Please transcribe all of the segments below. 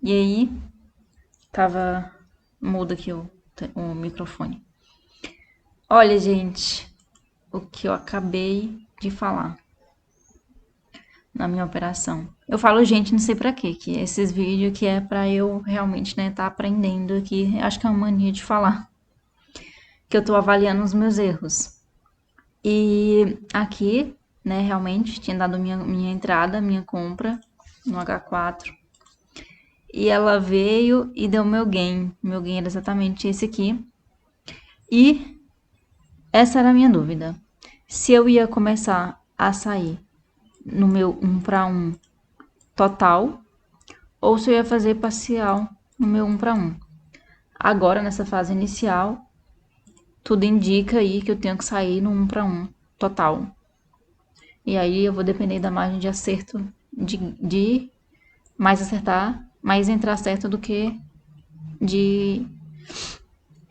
E aí, tava mudo aqui o microfone. Olha, gente, o que eu acabei de falar na minha operação. Eu falo, gente, não sei pra quê, que esses vídeos que é pra eu realmente, né, tá aprendendo aqui. Acho que é uma mania de falar, que eu tô avaliando os meus erros. E aqui, né, realmente tinha dado minha entrada, minha compra no H4. E ela veio e deu meu gain. Meu gain era exatamente esse aqui. E essa era a minha dúvida. Se eu ia começar a sair no meu 1 para 1 total ou se eu ia fazer parcial no meu 1 para 1. Agora, nessa fase inicial, tudo indica aí que eu tenho que sair no 1 para 1 total. E aí eu vou depender da margem de acerto de mais acertar, mais entrar certo do que de,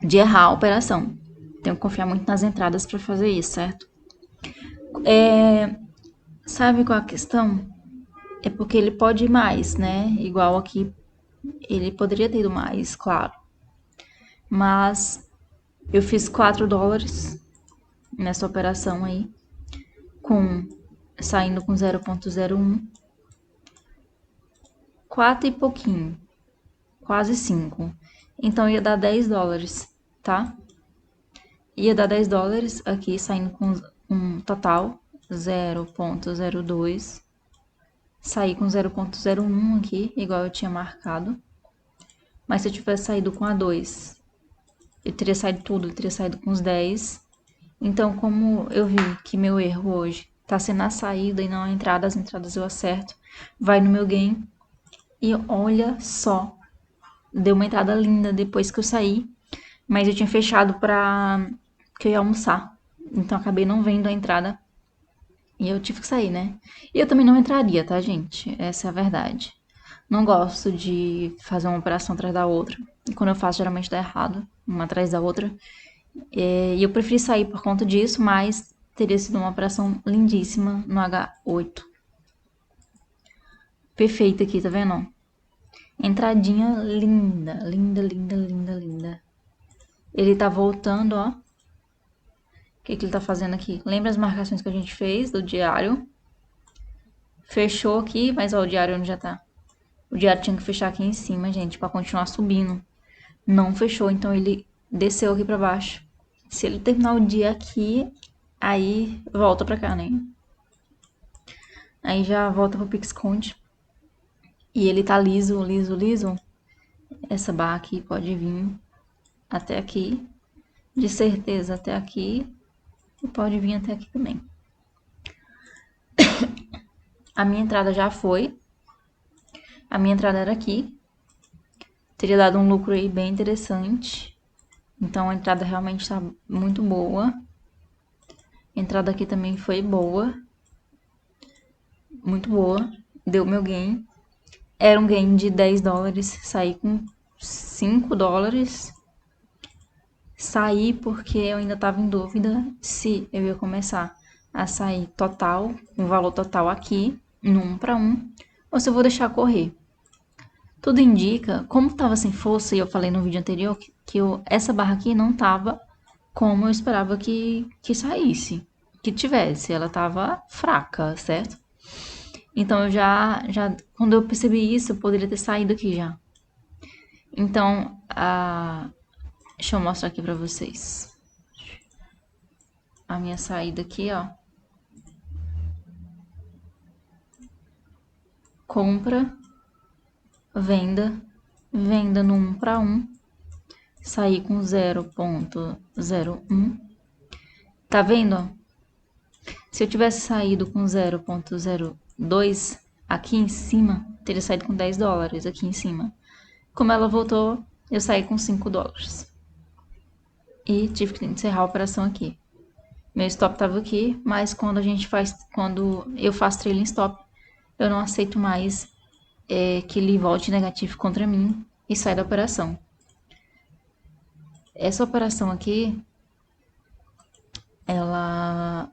de errar a operação. Tenho que confiar muito nas entradas para fazer isso, certo? Sabe qual é a questão? É porque ele pode ir mais, né? Igual aqui, ele poderia ter ido mais, claro. Mas eu fiz US$ 4 nessa operação aí, com saindo com 0,01, 4 e pouquinho, quase 5. Então ia dar US$ 10, tá? Ia dar US$ 10 aqui, saindo com um total 0,02. Saí com 0,01 aqui, igual eu tinha marcado. Mas se eu tivesse saído com a 2, eu teria saído tudo, eu teria saído com os 10. Então, como eu vi que meu erro hoje tá sendo a saída e não a entrada, as entradas eu acerto, vai no meu gain. E olha só, deu uma entrada linda depois que eu saí, mas eu tinha fechado pra que eu ia almoçar. Então acabei não vendo a entrada e eu tive que sair, né? E eu também não entraria, tá, gente? Essa é a verdade. Não gosto de fazer uma operação atrás da outra. E quando eu faço, geralmente dá errado, uma atrás da outra. E eu preferi sair por conta disso, mas teria sido uma operação lindíssima no H8. Perfeita aqui, tá vendo? Entradinha linda, linda, linda, linda, linda. Ele tá voltando, ó. O que que ele tá fazendo aqui? Lembra as marcações que a gente fez do diário? Fechou aqui, mas ó, o diário onde já tá. O diário tinha que fechar aqui em cima, gente, pra continuar subindo. Não fechou, então ele desceu aqui pra baixo. Se ele terminar o dia aqui, aí volta pra cá, né? Aí já volta pro PixConte. E ele tá liso, liso, liso. Essa barra aqui pode vir até aqui. De certeza até aqui. E pode vir até aqui também. A minha entrada já foi. A minha entrada era aqui. Teria dado um lucro aí bem interessante. Então a entrada realmente está muito boa. A entrada aqui também foi boa. Muito boa. Deu meu gain. Era um gain de US$ 10. Saí com US$ 5. Saí porque eu ainda estava em dúvida se eu ia começar a sair total, um valor total aqui, no 1 para 1, ou se eu vou deixar correr. Tudo indica, como estava sem força, e eu falei no vídeo anterior, que essa barra aqui não estava como eu esperava que saísse, que tivesse. Ela estava fraca, certo? Então eu quando eu percebi isso, eu poderia ter saído aqui já. Então, deixa eu mostrar aqui pra vocês. A minha saída aqui, ó. Compra, venda, venda no 1 para 1. Saí com 0,01. Tá vendo? Se eu tivesse saído com 0,02 aqui em cima, teria saído com US$ 10 aqui em cima. Como ela voltou, eu saí com US$ 5. E tive que encerrar a operação aqui. Meu stop estava aqui, mas quando eu faço trailing stop, eu não aceito mais que ele volte negativo contra mim e sai da operação. Essa operação aqui, ela,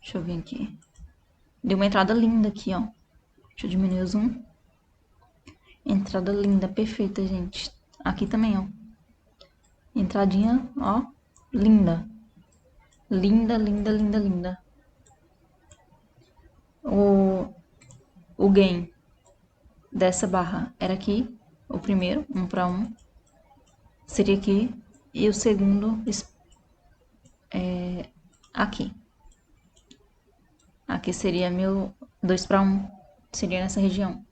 deixa eu ver aqui, deu uma entrada linda aqui, ó. Deixa eu diminuir o zoom. Entrada linda, perfeita, gente. Aqui também, ó. Entradinha, ó, linda. Linda, linda, linda, linda. O gain dessa barra era aqui. O primeiro, 1 para 1. Seria aqui. E o segundo, aqui. Aqui seria meu 2 para 1. Seria nessa região.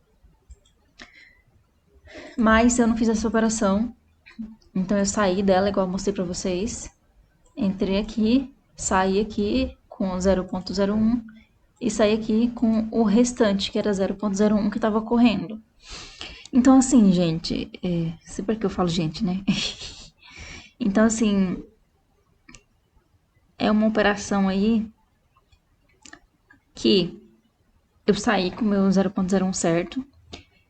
Mas eu não fiz essa operação. Então eu saí dela, igual eu mostrei pra vocês. Entrei aqui, saí aqui com 0.01 e saí aqui com o restante, que era 0.01 que tava correndo. Então assim, gente, sempre que eu falo gente, né? Então assim, é uma operação aí que eu saí com o meu 0.01 certo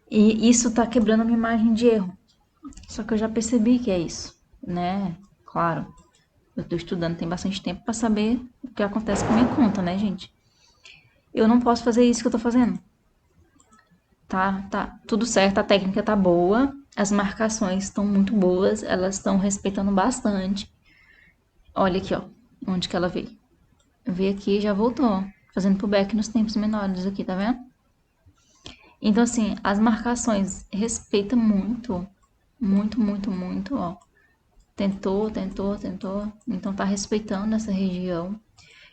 e isso tá quebrando a minha margem de erro. Só que eu já percebi que é isso, né? Claro, eu tô estudando tem bastante tempo pra saber o que acontece com a minha conta, né, gente? Eu não posso fazer isso que eu tô fazendo. Tá tudo certo, a técnica tá boa, as marcações estão muito boas, elas estão respeitando bastante. Olha aqui, ó, onde que ela veio. Veio aqui e já voltou, fazendo pullback nos tempos menores aqui, tá vendo? Então, assim, as marcações respeitam muito, muito, muito, muito, ó. Tentou, tentou, tentou, então tá respeitando essa região.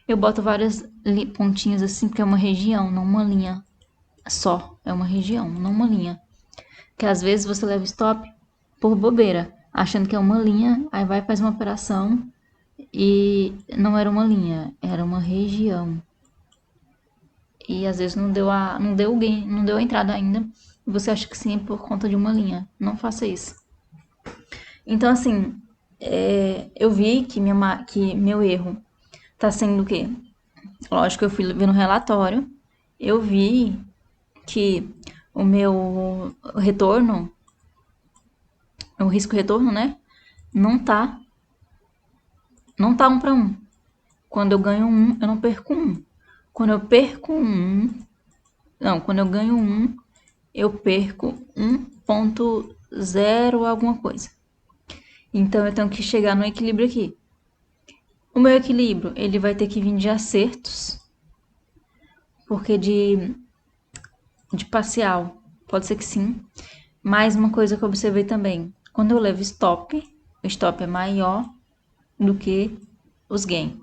Eu boto várias pontinhas assim, porque é uma região, não uma linha só. É uma região, não uma linha. Que às vezes você leva stop por bobeira, achando que é uma linha, aí vai fazer uma operação e não era uma linha, era uma região. E às vezes não deu gain, não deu a entrada ainda. E você acha que sim é por conta de uma linha. Não faça isso. Então assim, eu vi que que meu erro tá sendo o quê? Lógico que eu fui ver no relatório, eu vi que o meu retorno, o risco retorno, né? Não tá, não tá 1 para 1. Quando eu ganho 1, eu não perco 1. Quando eu perco 1, não, quando eu ganho 1, eu perco 1.0 alguma coisa. Então eu tenho que chegar no equilíbrio aqui. O meu equilíbrio, ele vai ter que vir de acertos, porque de parcial, pode ser que sim. Mais uma coisa que eu observei também, quando eu levo stop, o stop é maior do que os gains.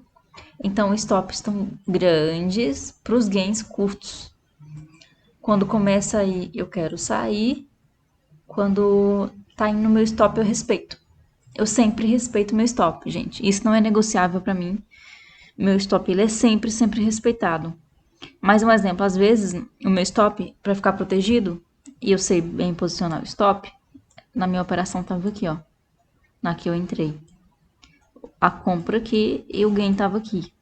Então, os stops estão grandes para os gains curtos. Quando começa aí, eu quero sair. Quando tá indo no meu stop, eu respeito. Eu sempre respeito meu stop, gente. Isso não é negociável para mim. Meu stop ele é sempre, sempre respeitado. Mais um exemplo, às vezes o meu stop, para ficar protegido, e eu sei bem posicionar o stop, na minha operação tava aqui, ó. Na que eu entrei. A compra aqui e o gain tava aqui.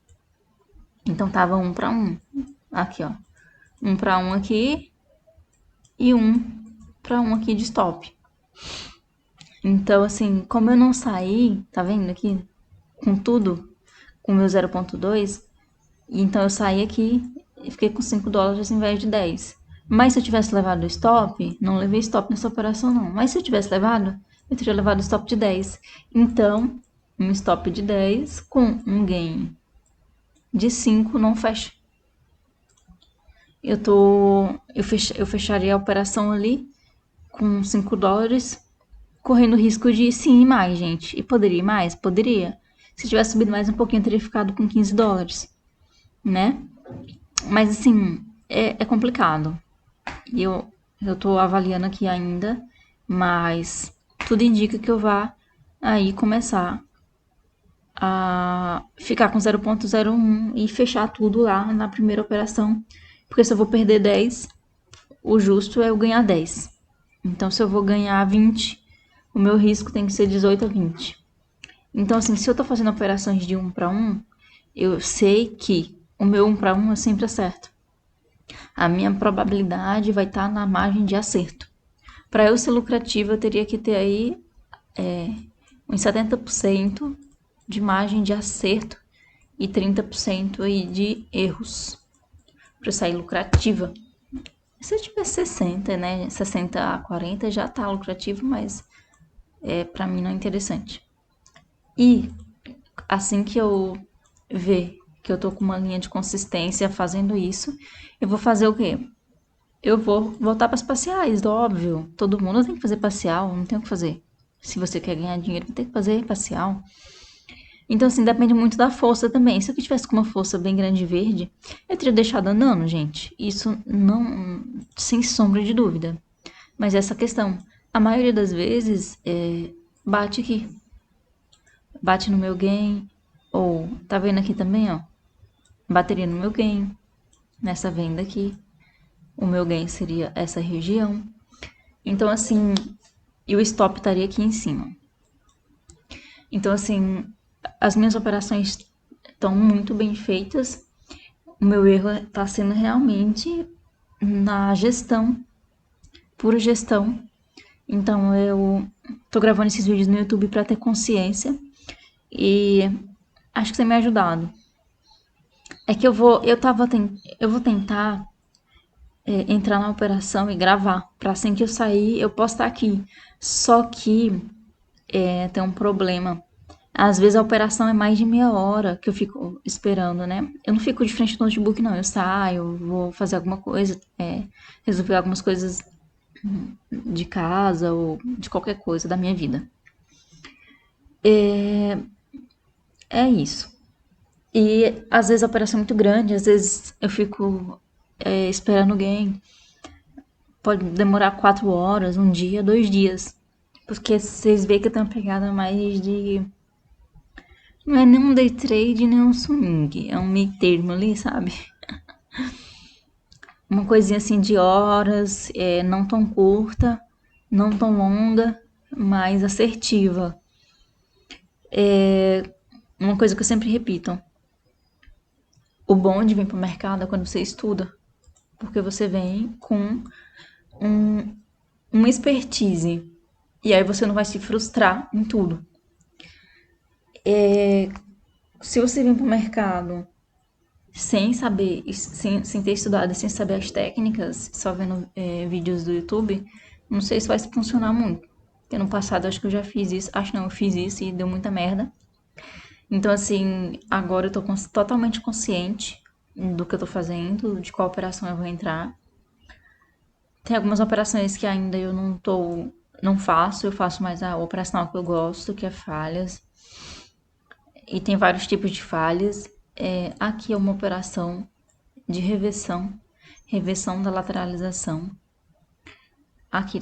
Então tava 1 para 1. Aqui, ó. 1 para 1 aqui e 1 para 1 aqui de stop. Então, assim, como eu não saí, tá vendo aqui? Com tudo, com o meu 0.2, então eu saí aqui e fiquei com 5 dólares em vez de 10. Mas se eu tivesse levado o stop, não levei stop nessa operação não, mas se eu tivesse levado, eu teria levado stop de 10. Então, um stop de 10 com um gain de 5 não fecha. Eu fecharia a operação ali com 5 dólares, correndo risco de sim ir mais, gente. E poderia ir mais? Poderia. Se tivesse subido mais um pouquinho, eu teria ficado com 15 dólares, né? Mas assim, é complicado. Eu tô avaliando aqui ainda, mas tudo indica que eu vá aí começar a ficar com 0.01 e fechar tudo lá na primeira operação. Porque se eu vou perder 10, o justo é eu ganhar 10. Então, se eu vou ganhar 20, o meu risco tem que ser 18 a 20. Então, assim, se eu tô fazendo operações de 1 para 1, eu sei que o meu 1 para 1 eu sempre acerto. A minha probabilidade vai estar na margem de acerto. Para eu ser lucrativa, eu teria que ter aí uns 70% de margem de acerto e 30% aí de erros para sair lucrativa. Se eu tivesse 60, né? 60 a 40 já tá lucrativo, mas para mim não é interessante. E assim que eu ver que eu tô com uma linha de consistência fazendo isso, eu vou fazer o quê? Eu vou voltar para as parciais, óbvio. Todo mundo tem que fazer parcial, não tem o que fazer. Se você quer ganhar dinheiro, tem que fazer parcial. Então, assim, depende muito da força também. Se eu tivesse com uma força bem grande e verde, eu teria deixado andando, gente. Isso não, sem sombra de dúvida. Mas essa questão, a maioria das vezes, bate aqui. Bate no meu gain. Ou, tá vendo aqui também, ó? Bateria no meu gain. Nessa venda aqui. O meu gain seria essa região. Então, assim, e o stop estaria aqui em cima. Então, assim, as minhas operações estão muito bem feitas. O meu erro está sendo realmente na gestão, pura gestão. Então, eu tô gravando esses vídeos no YouTube para ter consciência e acho que tem me ajudado. É que eu vou tentar entrar na operação e gravar, para assim que eu sair eu postar aqui. Só que tem um problema. Às vezes a operação é mais de meia hora que eu fico esperando, né? Eu não fico de frente do notebook, não. Eu saio, vou fazer alguma coisa, resolver algumas coisas de casa ou de qualquer coisa da minha vida. É isso. E às vezes a operação é muito grande, às vezes eu fico esperando alguém. Pode demorar 4 horas, um dia, 2 dias. Porque vocês veem que eu tenho uma pegada mais de. Não é nem um day trade, nem um swing. É um meio termo ali, sabe? Uma coisinha assim de horas, não tão curta, não tão longa, mas assertiva. Uma coisa que eu sempre repito: o bom de vir para o mercado é quando você estuda, porque você vem com uma expertise e aí você não vai se frustrar em tudo. Se você vir para o mercado sem saber, sem ter estudado, sem saber as técnicas, só vendo vídeos do YouTube, não sei se vai funcionar muito. Porque no passado acho que eu já fiz isso, acho não, eu fiz isso e deu muita merda. Então, assim, agora eu tô totalmente consciente do que eu tô fazendo, de qual operação eu vou entrar. Tem algumas operações que ainda eu não faço, eu faço mais a operacional que eu gosto, que é falhas. E tem vários tipos de falhas. Aqui é uma operação de reversão, reversão da lateralização. Aqui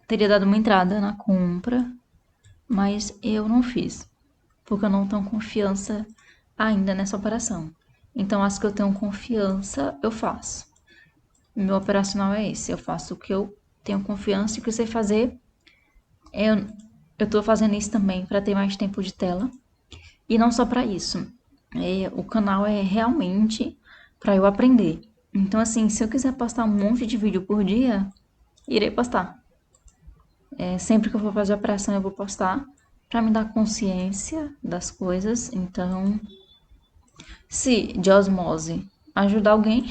teria dado uma entrada na compra, mas eu não fiz, porque eu não tenho confiança ainda nessa operação. Então, as que eu tenho confiança, eu faço. Meu operacional é esse, eu faço o que eu tenho confiança e o que eu sei fazer. Eu tô fazendo isso também para ter mais tempo de tela. E não só para isso. O canal é realmente para eu aprender. Então, assim, se eu quiser postar um monte de vídeo por dia, irei postar. Sempre que eu for fazer a operação, eu vou postar para me dar consciência das coisas. Então, se de osmose ajudar alguém,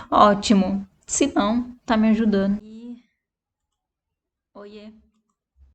ótimo. Se não, tá me ajudando. Oiê.